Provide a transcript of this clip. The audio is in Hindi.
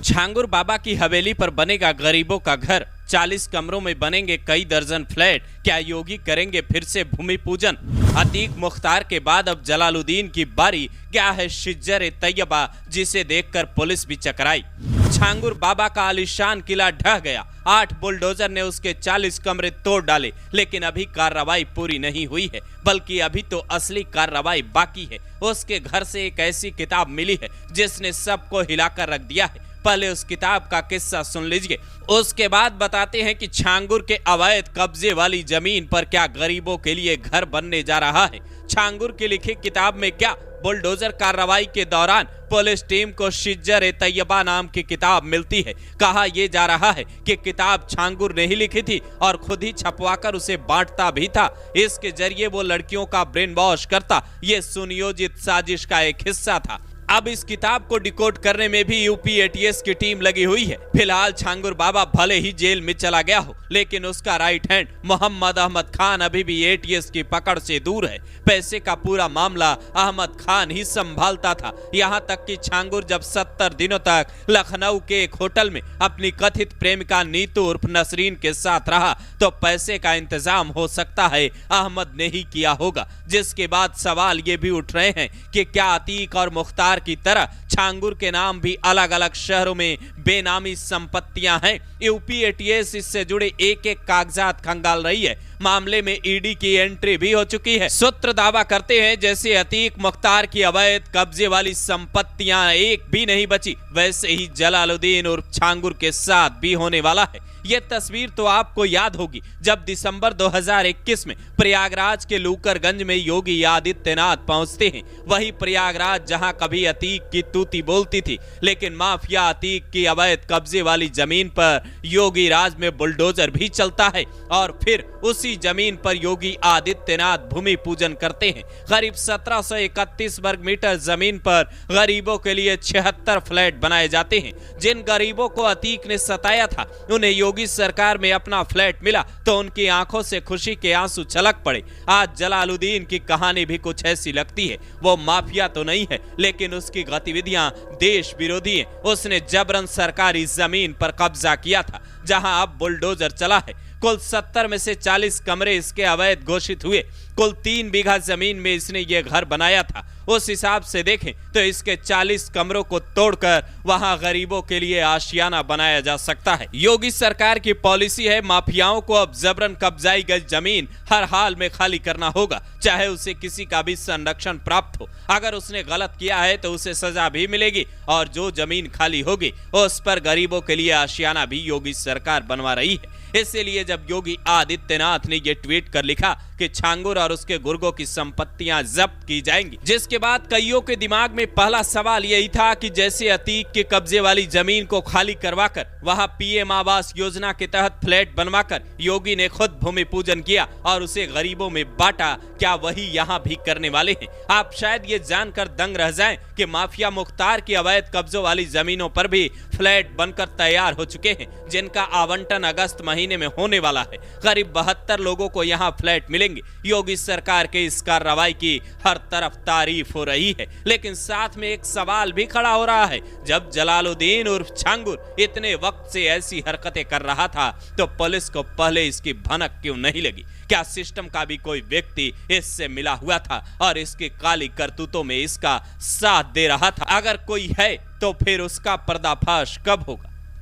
छांगुर बाबा की हवेली पर बनेगा गरीबों का घर, 40 कमरों में बनेंगे कई दर्जन फ्लैट। क्या योगी करेंगे फिर से भूमि पूजन? अतीक मुख्तार के बाद अब जलालुद्दीन की बारी। क्या है शिज्जर तैयबा जिसे देखकर पुलिस भी चकराई। छांगुर बाबा का आलीशान किला ढह गया, 8 बुलडोजर ने उसके 40 कमरे तोड़ डाले, लेकिन अभी कार्रवाई पूरी नहीं हुई है, बल्कि अभी तो असली कार्रवाई बाकी है। उसके घर से एक ऐसी किताब मिली है जिसने सबको हिलाकर रख दिया है। पहले उस किताब का किस्सा सुन लीजिए, उसके बाद बताते हैं कि छांगुर के अवैध कब्जे वाली जमीन पर क्या गरीबों के लिए घर बनने जा रहा है। छांगुर की लिखी किताब में क्या बुलडोजर कार्रवाई के दौरान पुलिस टीम को शिज्जर तैयबा नाम की किताब मिलती है। कहा यह जा रहा है कि किताब छांगुर ने ही लिखी थी और खुद ही छपवाकर उसे बांटता भी था। इसके जरिए वो लड़कियों का ब्रेन वॉश करता। ये सुनियोजित साजिश का एक हिस्सा था। अब इस किताब को डिकोड करने में भी यूपी एटीएस की टीम लगी हुई है। फिलहाल छांगुर बाबा भले ही जेल में चला गया हो, लेकिन उसका राइट हैंड मोहम्मद अहमद खान अभी भी एटीएस की पकड़ से दूर है। पैसे का पूरा मामला अहमद खान ही संभालता था। यहाँ तक कि छांगुर जब 70 दिनों तक लखनऊ के एक होटल में अपनी कथित प्रेमिका नीतू उर्फ नसरीन के साथ रहा, तो पैसे का इंतजाम हो सकता है अहमद ने ही किया होगा। जिसके बाद सवाल ये भी उठ रहे हैं कि क्या अतीक और मुख्तार की तरह छांगुर के नाम भी अलग अलग शहरों में बेनामी संपत्तियां हैं। यूपी एटीएस इससे जुड़े एक एक कागजात खंगाल रही है। मामले में ईडी की एंट्री भी हो चुकी है। सूत्र दावा करते हैं जैसे अतीक मुख्तार की अवैध कब्जे वाली संपत्तियां एक भी नहीं बची, वैसे ही जलालुद्दीन उर्फ छांगुर के साथ भी होने वाला है। यह तस्वीर तो आपको याद होगी जब दिसंबर 2021 में प्रयागराज के लूकरगंज में योगी आदित्यनाथ पहुंचते हैं। वही प्रयागराज जहां कभी अतीक की तूती बोलती थी, लेकिन माफिया अतीक की अवैध कब्जे वाली जमीन पर योगी राज में बुलडोजर भी चलता है और फिर उसी जमीन पर योगी आदित्यनाथ भूमि पूजन करते हैं। करीब 1731 वर्ग मीटर जमीन पर गरीबों के लिए 76 फ्लैट बनाए जाते हैं। जिन गरीबों को अतीक ने सताया था, उन्हें योगी सरकार में अपना फ्लैट मिला तो उनकी आंखों से खुशी के आंसू छलक पड़े। आज जलालुद्दीन की कहानी भी कुछ ऐसी लगती है। वो माफिया तो नहीं है, लेकिन उसकी गतिविधियां देश विरोधी हैं। उसने जबरन सरकारी जमीन पर कब्जा किया था, जहां अब बुलडोजर चला है। कुल 70 में से 40 कमरे इसके अवैध घोषित हुए। कुल 3 बीघा जमीन में इसने ये घर बनाया था। उस हिसाब से देखें तो इसके 40 कमरों को तोड़कर वहां गरीबों के लिए आशियाना बनाया जा सकता है। योगी सरकार की पॉलिसी है माफियाओं को अब जबरन कब्जाई गई जमीन हर हाल में खाली करना होगा, चाहे उसे किसी का भी संरक्षण प्राप्त हो। अगर उसने गलत किया है तो उसे सजा भी मिलेगी और जो जमीन खाली होगी उस पर गरीबों के लिए आशियाना भी योगी सरकार बनवा रही है। इसलिए जब योगी आदित्यनाथ ने यह ट्वीट कर लिखा कि छांगुर और उसके गुर्गों की संपत्तियां जब्त की जाएंगी, जिसके बाद कईयों के दिमाग में पहला सवाल यही था कि जैसे अतीक के कब्जे वाली जमीन को खाली करवाकर वहां पीएम आवास योजना के तहत फ्लैट बनवाकर योगी ने खुद भूमि पूजन किया और उसे गरीबों में बांटा, क्या वही यहां भी करने वाले हैं? आप शायद ये जानकर दंग रह जाएं कि माफिया मुख्तार की अवैध कब्जों वाली जमीनों पर भी फ्लैट बनकर तैयार हो चुके हैं, जिनका आवंटन अगस्त महीने में होने वाला है। करीब 72 लोगों को यहां फ्लैट मिलेंगे। योगी सरकार के इस कार्रवाई की हर तरफ तारीफ हो रही है, लेकिन साथ में एक सवाल भी खड़ा हो रहा है। जब जलालुद्दीन उर्फ छांगुर इतने वक्त से ऐसी हरकतें कर रहा था, तो पुलिस को पहले इसकी भनक क्यों नहीं लगी? क्या सिस्टम का भी कोई व्यक्ति इससे मिला हुआ था और इसकी काली करतूतों में इसका साथ दे रहा था? अगर कोई है तो फिर उसका पर्दाफाश कब होगा?